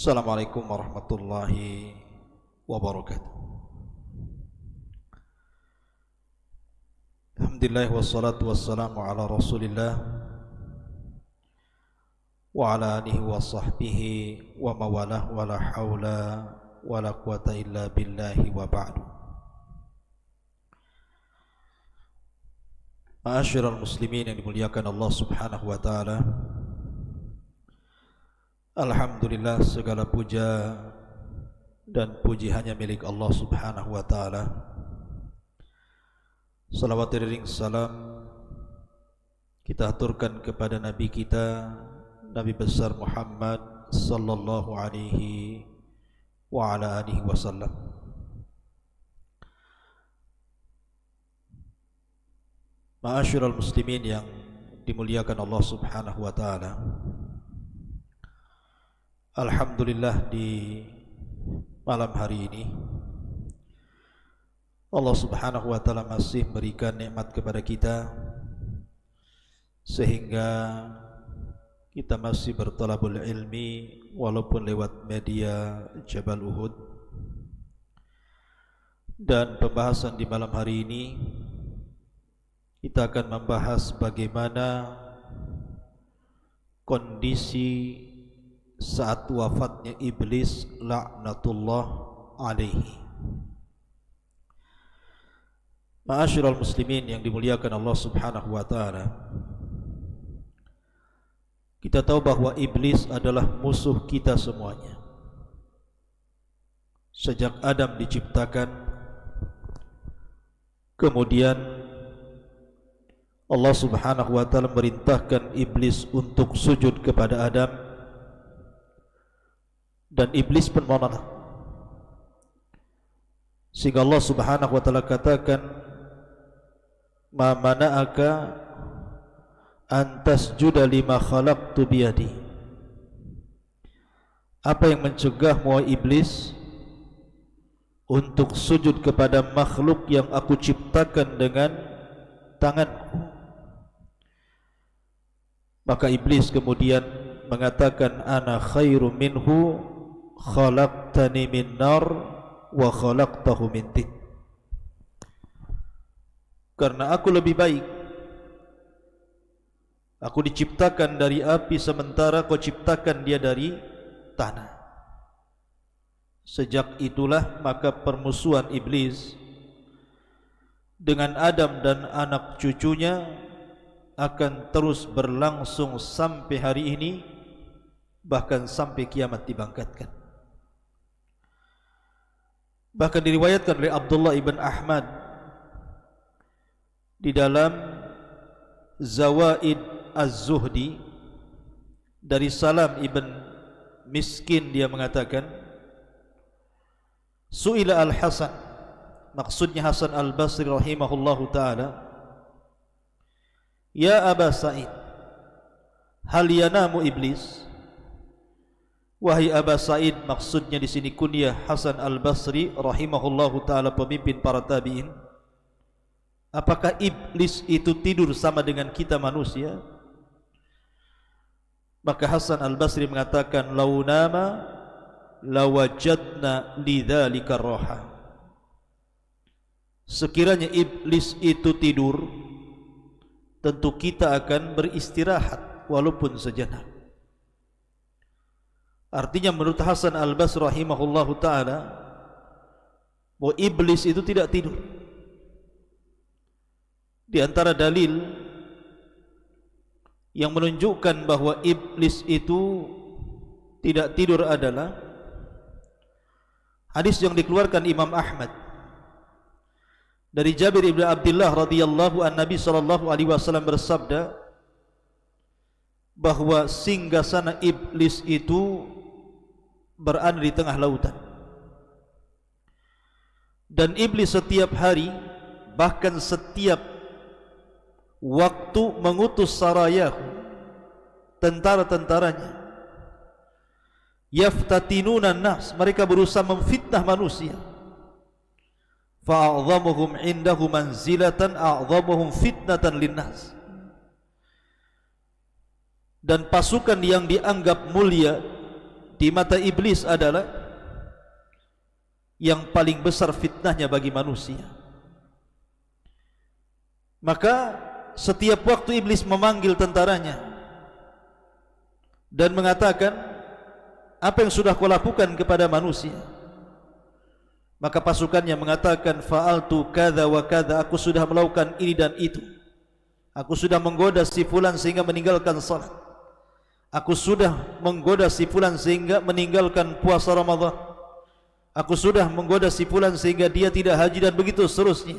Assalamualaikum warahmatullahi wabarakatuh. Alhamdulillah wassalatu wassalamu ala Rasulillah wa ala alihi wa sahbihi wa mawalah wa la hawla wa la quwata illa billahi wa ba'du. Ma'asyiral muslimin yang dimuliakan Allah Subhanahu wa taala. Alhamdulillah, segala puja dan puji hanya milik Allah Subhanahu wa taala. Salawat dan salam kita aturkan kepada Nabi kita, Nabi besar Muhammad sallallahu alaihi wa ala alihi wasallam. Ma'asyiral muslimin yang dimuliakan Allah Subhanahu wa taala. Alhamdulillah, di malam hari ini Allah Subhanahu wa taala masih memberikan nikmat kepada kita sehingga kita masih bertalabul ilmi walaupun lewat media Jabal Uhud. Dan pembahasan di malam hari ini kita akan membahas bagaimana kondisi saat wafatnya iblis laknatullah alaihi. Ma'asyiral muslimin yang dimuliakan Allah Subhanahu wa taala, kita tahu bahwa iblis adalah musuh kita semuanya. Sejak Adam diciptakan, kemudian Allah Subhanahu wa taala merintahkan iblis untuk sujud kepada Adam, dan iblis pun menolak. Sehingga Allah Subhanahu wa taala katakan, "Ma mana'aka an tasjuda lima khalaqtu biyadi." Apa yang mencegahmu wahai iblis untuk sujud kepada makhluk yang aku ciptakan dengan tanganku? Maka iblis kemudian mengatakan, "Ana khairu minhu, khalaqtani min nar wa khalaqtahu min tin." Karena aku lebih baik, aku diciptakan dari api sementara kau ciptakan dia dari tanah. Sejak itulah maka permusuhan iblis dengan Adam dan anak cucunya akan terus berlangsung sampai hari ini, bahkan sampai kiamat dibangkitkan. Bahkan diriwayatkan oleh Abdullah ibn Ahmad di dalam Zawaid Az-Zuhdi dari Salam ibn Miskin, dia mengatakan, Su'ila al-Hasan, maksudnya Hasan al-Basri rahimahullahu ta'ala, "Ya Aba Sa'id, hal yanamu iblis?" Wahai Aba Sa'id, maksudnya di sini kunyah Hasan al-Basri rahimahullahu ta'ala, pemimpin para tabi'in, apakah iblis itu tidur sama dengan kita manusia? Maka Hasan al-Basri mengatakan, "Lau nama lawajadna lidzalika raha." Sekiranya iblis itu tidur, tentu kita akan beristirahat walaupun sejenak. Artinya menurut Hasan al-Basri rahimahullahu ta'ala, bahwa iblis itu tidak tidur. Di antara dalil yang menunjukkan bahwa iblis itu tidak tidur adalah hadis yang dikeluarkan Imam Ahmad dari Jabir ibn Abdullah radhiyallahu an, Nabi sallallahu alaihi wasallam bersabda bahwa singgasana iblis itu berada di tengah lautan, dan iblis setiap hari, bahkan setiap waktu, mengutus sarayahu, tentara-tentaranya, yaftatinuna nas, mereka berusaha memfitnah manusia, fa'adhamuhum indahu manzilatan a'dhamuhum fitnatan linnas, dan pasukan yang dianggap mulia di mata iblis adalah yang paling besar fitnahnya bagi manusia. Maka setiap waktu iblis memanggil tentaranya dan mengatakan, apa yang sudah kau lakukan kepada manusia? Maka pasukannya mengatakan, fa'altu kadza wa kadza, aku sudah melakukan ini dan itu. Aku sudah menggoda si fulan sehingga meninggalkan salat. Aku sudah menggoda si fulan sehingga meninggalkan puasa Ramadan. Aku sudah menggoda si fulan sehingga dia tidak haji, dan begitu seterusnya.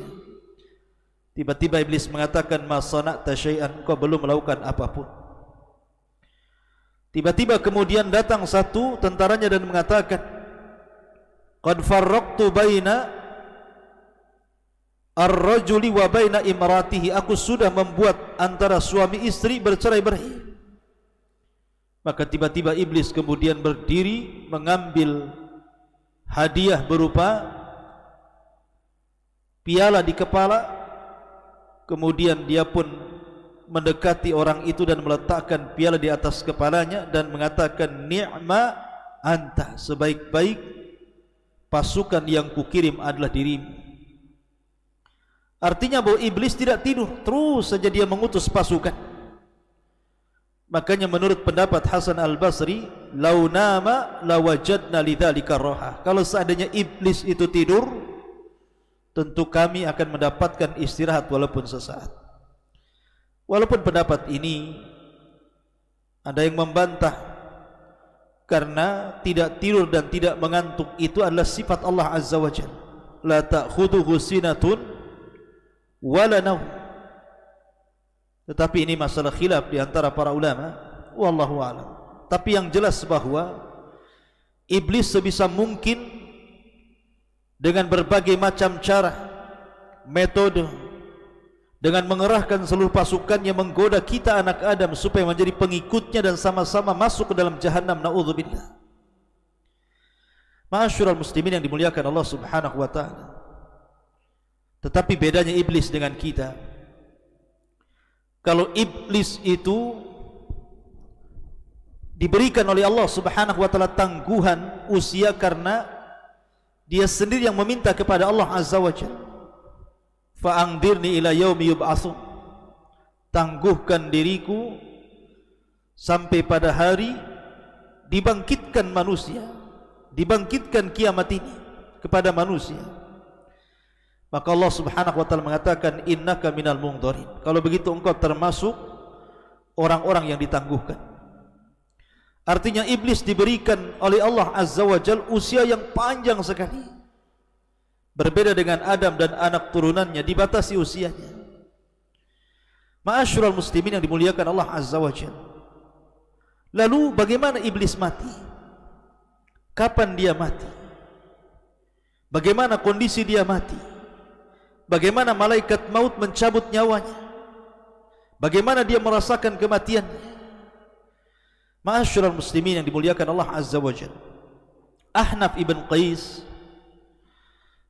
Tiba-tiba iblis mengatakan, ma sana'ta syai'an, kau belum melakukan apapun. Tiba-tiba kemudian datang satu tentaranya dan mengatakan, qad farraqtu baina ar-rajuli wa baina imratihi, aku sudah membuat antara suami istri bercerai-berai. Maka tiba-tiba iblis kemudian berdiri mengambil hadiah berupa piala di kepala. Kemudian dia pun mendekati orang itu dan meletakkan piala di atas kepalanya dan mengatakan, ni'ma anta, sebaik-baik pasukan yang kukirim adalah dirimu. Artinya bahwa iblis tidak tidur, terus saja dia mengutus pasukan. Makanya menurut pendapat Hasan Al-Basri, lau nama lawajadna lidzalika roha, kalau seandainya iblis itu tidur, tentu kami akan mendapatkan istirahat walaupun sesaat. Walaupun pendapat ini ada yang membantah, karena tidak tidur dan tidak mengantuk itu adalah sifat Allah Azza wa Jalla. La ta'khudhuhu sinatun wala naum. Tetapi ini masalah khilaf di antara para ulama, wallahu a'lam. Tapi yang jelas bahwa iblis sebisa mungkin dengan berbagai macam cara, metode, dengan mengerahkan seluruh pasukannya menggoda kita anak Adam supaya menjadi pengikutnya dan sama-sama masuk ke dalam jahannam, na'udzubillah. Ma'asyiral muslimin yang dimuliakan Allah Subhanahu wa ta'ala. Tetapi bedanya iblis dengan kita, kalau iblis itu diberikan oleh Allah Subhanahu wa ta'ala tangguhan usia karena dia sendiri yang meminta kepada Allah Azza wa Jalla, fa'angdirni ila yaumi yub'atsun, tangguhkan diriku sampai pada hari dibangkitkan manusia, dibangkitkan kiamat ini kepada manusia. Maka Allah Subhanahu wa ta'ala mengatakan, innaka minal mungdharin, kalau begitu engkau termasuk orang-orang yang ditangguhkan. Artinya iblis diberikan oleh Allah Azza wa Jalla usia yang panjang sekali. Berbeda dengan Adam dan anak turunannya, dibatasi usianya. Ma'asyiral muslimin yang dimuliakan Allah Azza wa Jalla. Lalu bagaimana iblis mati? Kapan dia mati? Bagaimana kondisi dia mati? Bagaimana malaikat maut mencabut nyawanya? Bagaimana dia merasakan kematiannya? Ma'asyiral muslimin yang dimuliakan Allah Azza wa Jalla, Ahnaf ibn Qais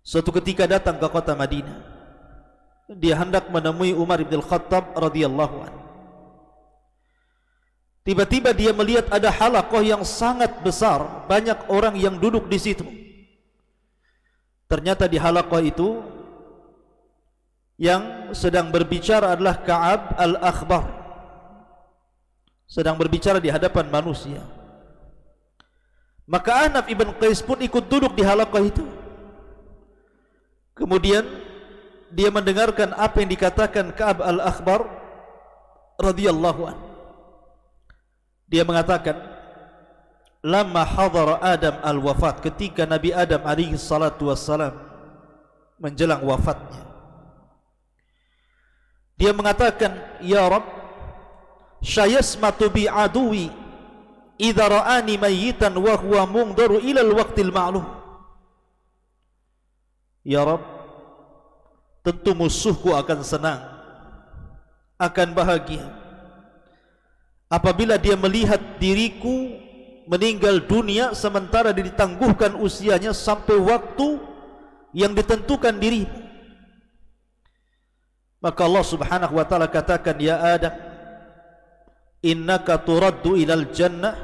suatu ketika datang ke kota Madinah. Dia hendak menemui Umar ibn Al-Khattab radhiyallahu anhu. Tiba-tiba dia melihat ada halaqah yang sangat besar, banyak orang yang duduk di situ. Ternyata di halaqah itu yang sedang berbicara adalah Ka'ab al-Akhbar, sedang berbicara di hadapan manusia. Maka Ahnaf ibn Qais pun ikut duduk di halaqah itu. Kemudian dia mendengarkan apa yang dikatakan Ka'ab al-Akhbar radhiyallahu anhu. Dia mengatakan, lamma hadara Adam al-wafat, ketika Nabi Adam alaihi salatu wassalam menjelang wafatnya, dia mengatakan, ya Rabb, syayasmatu bi aduwi idza ra'ani mayyitan wa huwa mungdaru ila al-waqtil ma'lum. Ya Rabb, tentu musuhku akan senang, akan bahagia apabila dia melihat diriku meninggal dunia sementara dia ditangguhkan usianya sampai waktu yang ditentukan dirimu. Maka Allah Subhanahu wa ta'ala katakan, ya Adam, innaka turaddu ilal jannah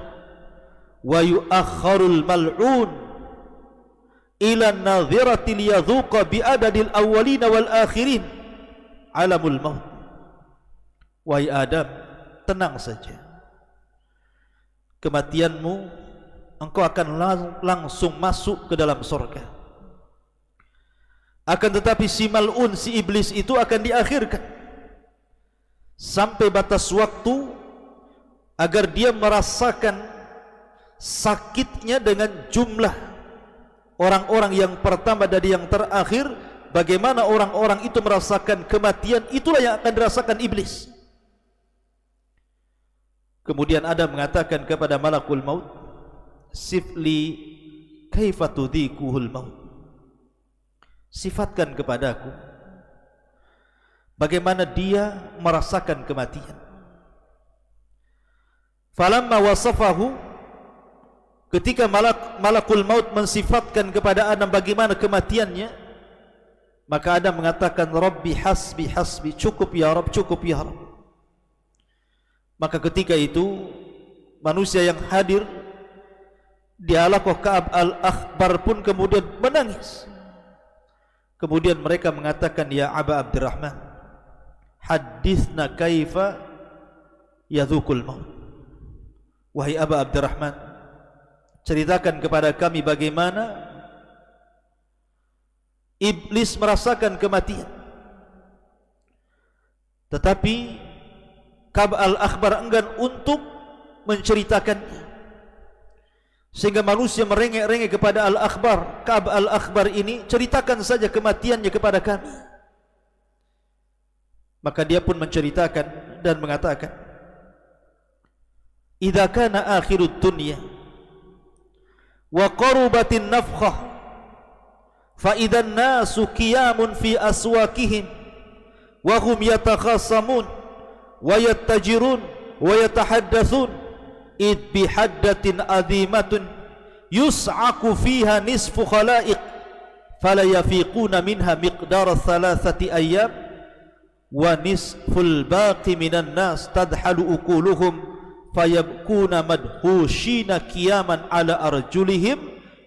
wa yu'akhkharul mal'un ila an-nadhirati liyadhuqa bi'adadil awwalin wal akhirin alamul maut. Wahai Adam, tenang saja, kematianmu engkau akan langsung masuk ke dalam surga. Akan tetapi si mal'un, si iblis itu akan diakhirkan sampai batas waktu agar dia merasakan sakitnya dengan jumlah orang-orang yang pertama dan yang terakhir. Bagaimana orang-orang itu merasakan kematian, itulah yang akan dirasakan iblis. Kemudian Adam mengatakan kepada malakul maut, sifli kaifa tudhikuhul maut, sifatkan kepadaku bagaimana dia merasakan kematian. Falamma wasafahu, ketika malakul maut mensifatkan kepada Adam bagaimana kematiannya, maka Adam mengatakan, Rabbi hasbi hasbi, cukup ya Rabb, cukup ya Rabb. Maka ketika itu manusia yang hadir di halaqah Ka'ab al-Akhbar pun kemudian menangis. Kemudian mereka mengatakan, ya Aba Abdurrahman, hadithna kaifa yadhukul maut. Wahai Aba Abdurrahman, ceritakan kepada kami bagaimana iblis merasakan kematian. Tetapi Ka'ab al-Akhbar enggan untuk menceritakannya, sehingga manusia merengek-rengek kepada al-Akhbar. Ka'ab al-Akhbar ini, ceritakan saja kematiannya kepada kami. Maka dia pun menceritakan dan mengatakan, idza kana akhirud dunya wa qarubatin nafkhah fa idzan nasu qiyamun fi aswaqihim wa hum yatakhasamun wa yattajirun wa yatahaddatsun id bi haddatin azimatun yus'aku fiha nisfu khalaiq fala yafiquna minha miqdara thalathati ayyam wa nisful baqi minan nas tadhalu uquluhum fayabkuna madhushina qiyaman ala arjulihim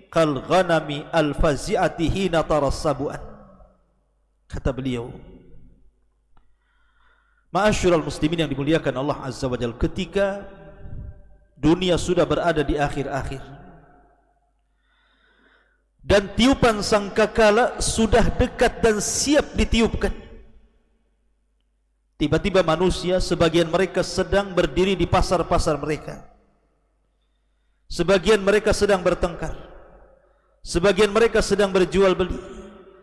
kal ghanami al fazi'ati hina tarassabuan. Kata beliau, ma'asyiral muslimin yang dimuliakan Allah Azza wa Jalla, ketika dunia sudah berada di akhir-akhir dan tiupan sangkakala sudah dekat dan siap ditiupkan, tiba-tiba manusia, sebagian mereka sedang berdiri di pasar-pasar mereka, sebagian mereka sedang bertengkar, sebagian mereka sedang berjual beli,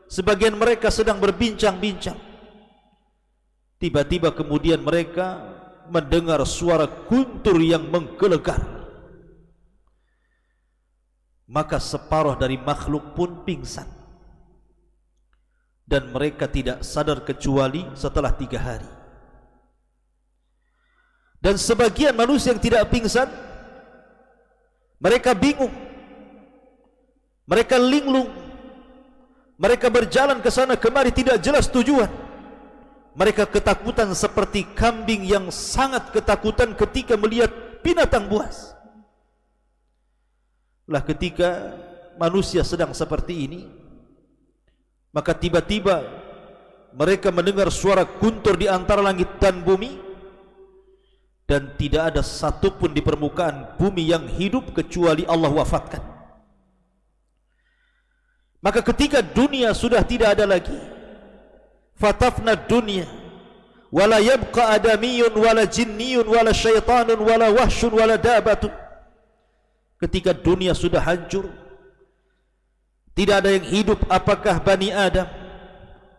sebagian mereka sedang berbincang-bincang. Tiba-tiba kemudian mereka mendengar suara guntur yang menggelegar. Maka separuh dari makhluk pun pingsan, dan mereka tidak sadar kecuali setelah 3 hari. Dan sebagian manusia yang tidak pingsan, mereka bingung, mereka linglung, mereka berjalan ke sana kemari tidak jelas tujuan. Mereka ketakutan seperti kambing yang sangat ketakutan ketika melihat binatang buas. Lah ketika manusia sedang seperti ini, maka tiba-tiba mereka mendengar suara guntur di antara langit dan bumi, dan tidak ada satupun di permukaan bumi yang hidup kecuali Allah wafatkan. Maka ketika dunia sudah tidak ada lagi, fatafna dunya wala yabqa adamiyun wala jinniyun wala syaitanun wala wahsyun wala dabatun. Ketika dunia sudah hancur, tidak ada yang hidup, apakah Bani Adam,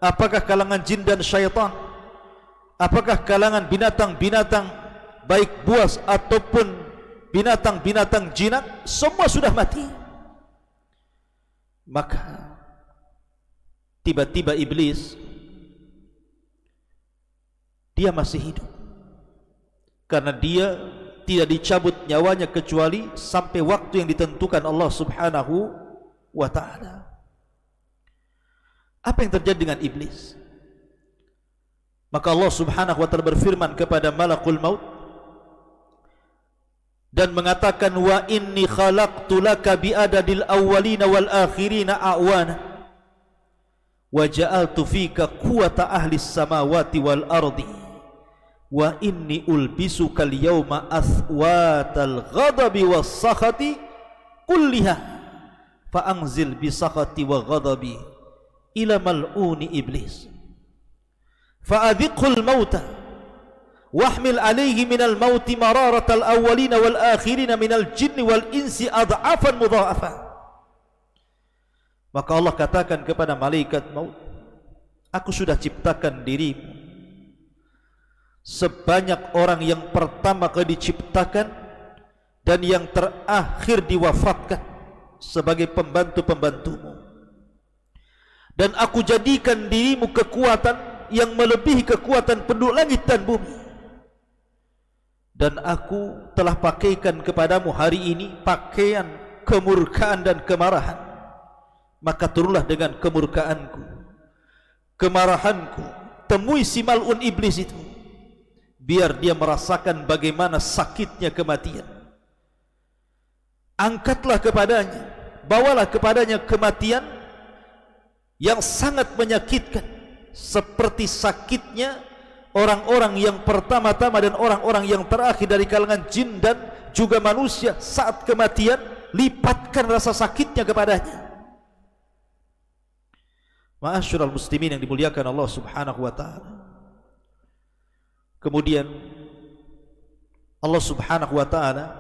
apakah kalangan jin dan syaitan, apakah kalangan binatang-binatang baik buas ataupun binatang-binatang jinak, semua sudah mati. Maka tiba-tiba iblis, dia masih hidup, karena dia tidak dicabut nyawanya kecuali sampai waktu yang ditentukan Allah Subhanahu wa ta'ala. Apa yang terjadi dengan iblis? Maka Allah Subhanahu wa ta'ala berfirman kepada malakul maut, dan mengatakan, wa inni khalaqtu laka bi'adadil awwalina wal akhirina a'wana wa ja'altu fika quwwata ahlis samawati wal ardi wa inni ulbisuka al-yawma athwatal ghadabi was sakhati kulliha fa anzil bi sakhati wa ghadabi ila mal'uni iblis fa adhiqhul mauta wahmil alaihi minal mauti mararatal awwalina wal akhirina minal jinni wal insi adhafan mudha'afa. Maka Allah katakan kepada malaikat maut, aku sudah ciptakan dirimu sebanyak orang yang pertama kali diciptakan dan yang terakhir diwafatkan sebagai pembantu-pembantumu, dan aku jadikan dirimu kekuatan yang melebihi kekuatan penduduk langit dan bumi, dan aku telah pakaikan kepadamu hari ini pakaian kemurkaan dan kemarahan, maka turunlah dengan kemurkaanku, kemarahanku, temui si mal'un iblis itu, biar dia merasakan bagaimana sakitnya kematian. Angkatlah kepadanya, bawalah kepadanya kematian yang sangat menyakitkan, seperti sakitnya orang-orang yang pertama-tama dan orang-orang yang terakhir dari kalangan jin dan juga manusia saat kematian. Lipatkan rasa sakitnya kepadanya. Ma'asyiral muslimin yang dimuliakan Allah Subhanahu wa taala. Kemudian Allah Subhanahu wa taala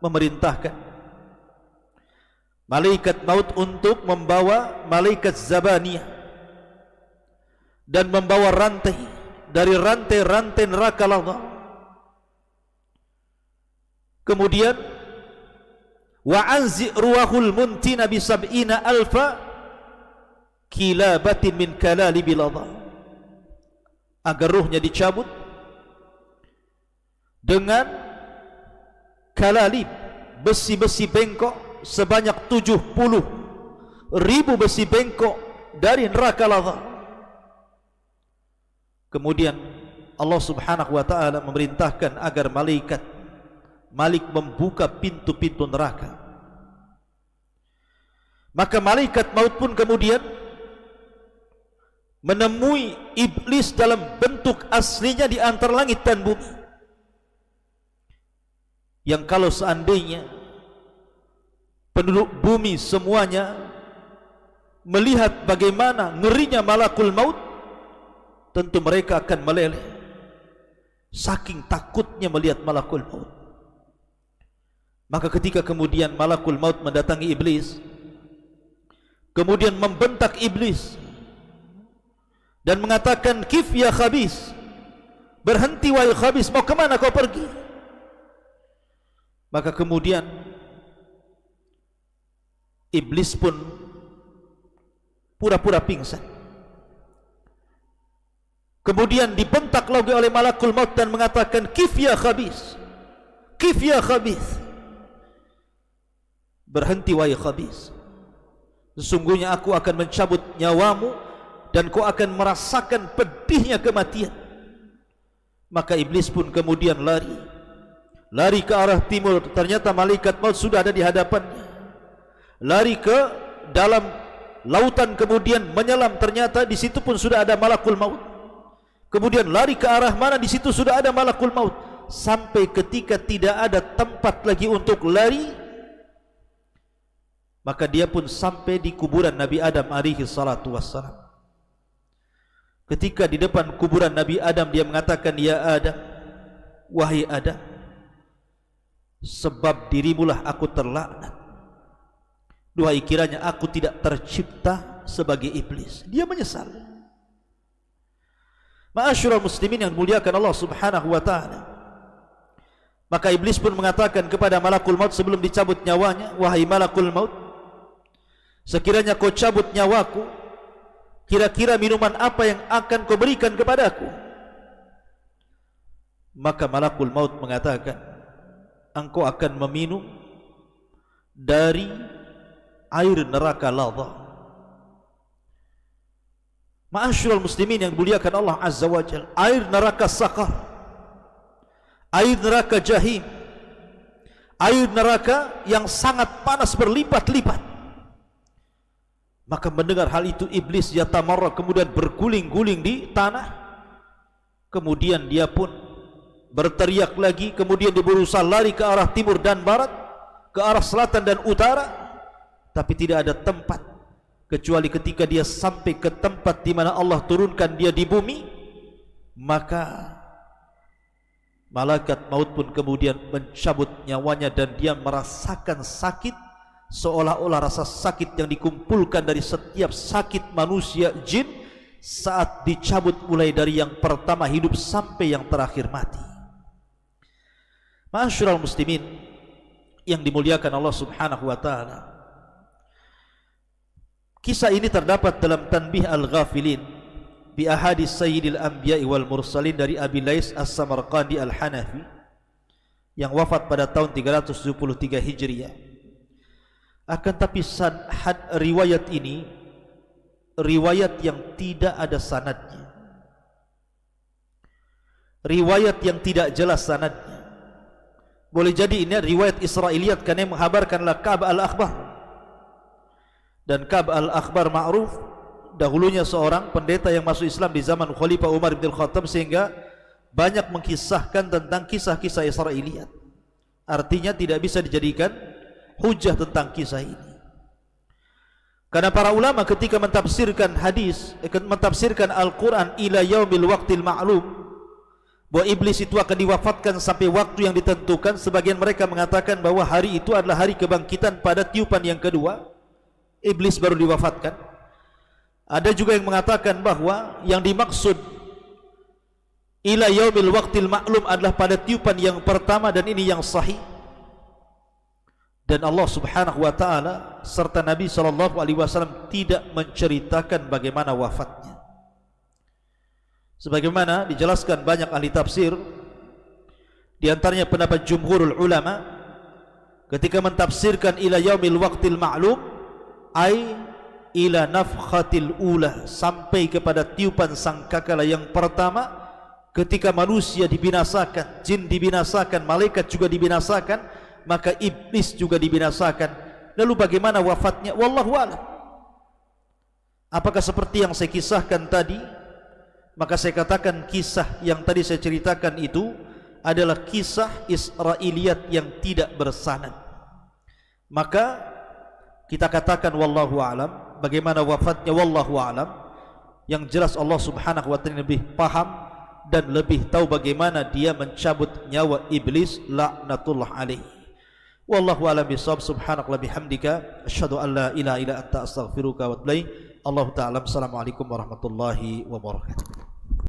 memerintahkan malaikat maut untuk membawa malaikat Zabaniyah dan membawa rantai dari rantai-rantai neraka lazza. Kemudian wa anzi ruhul muntina bi sab'ina alfa kilabatin min kalalibil lazza, agar ruhnya dicabut dengan kalalib, besi-besi bengkok sebanyak 70.000 besi bengkok dari neraka lazza. Kemudian Allah Subhanahu wa taala memerintahkan agar Malik membuka pintu-pintu neraka. Maka malaikat maut pun kemudian menemui iblis dalam bentuk aslinya di antara langit dan bumi, yang kalau seandainya penduduk bumi semuanya melihat bagaimana ngerinya malakul maut, tentu mereka akan meleleh saking takutnya melihat malakul maut. Maka ketika kemudian malakul maut mendatangi iblis, kemudian membentak iblis dan mengatakan, kif ya khabis, berhenti wahai khabis, mau kemana kau pergi? Maka kemudian iblis pun pura-pura pingsan. Kemudian dibentak lagi oleh malakul maut dan mengatakan, kif ya khabis, kif ya khabis, berhenti wahai khabis, sesungguhnya aku akan mencabut nyawamu dan kau akan merasakan pedihnya kematian. Maka iblis pun kemudian lari ke arah timur. Ternyata malaikat maut sudah ada di hadapannya. Lari ke dalam lautan, kemudian menyelam, ternyata di situ pun sudah ada malakul maut. Kemudian lari ke arah mana, di situ sudah ada malakul maut, sampai ketika tidak ada tempat lagi untuk lari, maka dia pun sampai di kuburan Nabi Adam alaihi salatu wassalam. Ketika di depan kuburan Nabi Adam, dia mengatakan, ya Adam, wahai Adam, sebab dirimulah aku terlaknat. Duhai kiranya aku tidak tercipta sebagai iblis. Dia menyesal. Ma'asyiral muslimin yang muliakan Allah Subhanahu wa taala. Maka iblis pun mengatakan kepada malakul maut sebelum dicabut nyawanya, wahai malakul maut, sekiranya kau cabut nyawaku, kira-kira minuman apa yang akan kau berikan kepadaku? Maka malakul maut mengatakan, engkau akan meminum dari air neraka lazza. Ma'asyiral muslimin yang muliakan Allah Azza wa Jalla, air neraka Saqar, air neraka Jahim, air neraka yang sangat panas berlipat-lipat. Maka mendengar hal itu iblis yatamarra, kemudian berguling-guling di tanah. Kemudian dia pun berteriak lagi, kemudian dia berusaha lari ke arah timur dan barat, ke arah selatan dan utara, tapi tidak ada tempat kecuali ketika dia sampai ke tempat di mana Allah turunkan dia di bumi, maka malaikat maut pun kemudian mencabut nyawanya dan dia merasakan sakit, seolah-olah rasa sakit yang dikumpulkan dari setiap sakit manusia jin saat dicabut mulai dari yang pertama hidup sampai yang terakhir mati. Ma'asyiral muslimin yang dimuliakan Allah Subhanahu wa taala, kisah ini terdapat dalam Tanbih Al-Ghafilin bi ahadits sayyidil anbiya'i wal mursalin dari Abi Lais As-Samarqandi Al-Hanafi yang wafat pada tahun 373 Hijriah. Akan tapi riwayat ini riwayat yang tidak ada sanadnya, riwayat yang tidak jelas sanadnya. Boleh jadi ini riwayat Israiliyat karena yang menghabarkanlah Ka'b al-Akhbar, dan Ka'b al-Akhbar ma'ruf dahulunya seorang pendeta yang masuk Islam di zaman Khalifah Umar bin Khattab, sehingga banyak mengkisahkan tentang kisah-kisah Israiliyat. Artinya tidak bisa dijadikan hujah tentang kisah ini, karena para ulama ketika mentafsirkan hadis, mentafsirkan Al-Quran ila yaumil waqtil ma'lum, bahwa iblis itu akan diwafatkan sampai waktu yang ditentukan. Sebagian mereka mengatakan bahwa hari itu adalah hari kebangkitan pada tiupan yang kedua, iblis baru diwafatkan. Ada juga yang mengatakan bahwa yang dimaksud ila yaumil waqtil ma'lum adalah pada tiupan yang pertama, dan ini yang sahih. Dan Allah Subhanahu wa taala serta Nabi sallallahu alaihi wasallam tidak menceritakan bagaimana wafatnya. Sebagaimana dijelaskan banyak ahli tafsir, di antaranya pendapat jumhurul ulama ketika mentafsirkan ila yaumil waqtil ma'lum ai ila nafkhatil ula, sampai kepada tiupan sangkakala yang pertama ketika manusia dibinasakan, jin dibinasakan, malaikat juga dibinasakan, maka iblis juga dibinasakan. Lalu bagaimana wafatnya? Wallahu a'lam. Apakah seperti yang saya kisahkan tadi? Maka saya katakan kisah yang tadi saya ceritakan itu adalah kisah Israiliyat yang tidak bersanad. Maka kita katakan wallahu a'lam. Bagaimana wafatnya? Wallahu a'lam. Yang jelas Allah Subhanahu wa taala lebih paham dan lebih tahu bagaimana dia mencabut nyawa iblis laknatullah alaihi. Wallahu a'lam bishawab. Subhanakallahumma bihamdika asyhadu an la ilaha illa anta astaghfiruka wa atubu ilaik. Allahu ta'ala. Assalamualaikum warahmatullahi wabarakatuh.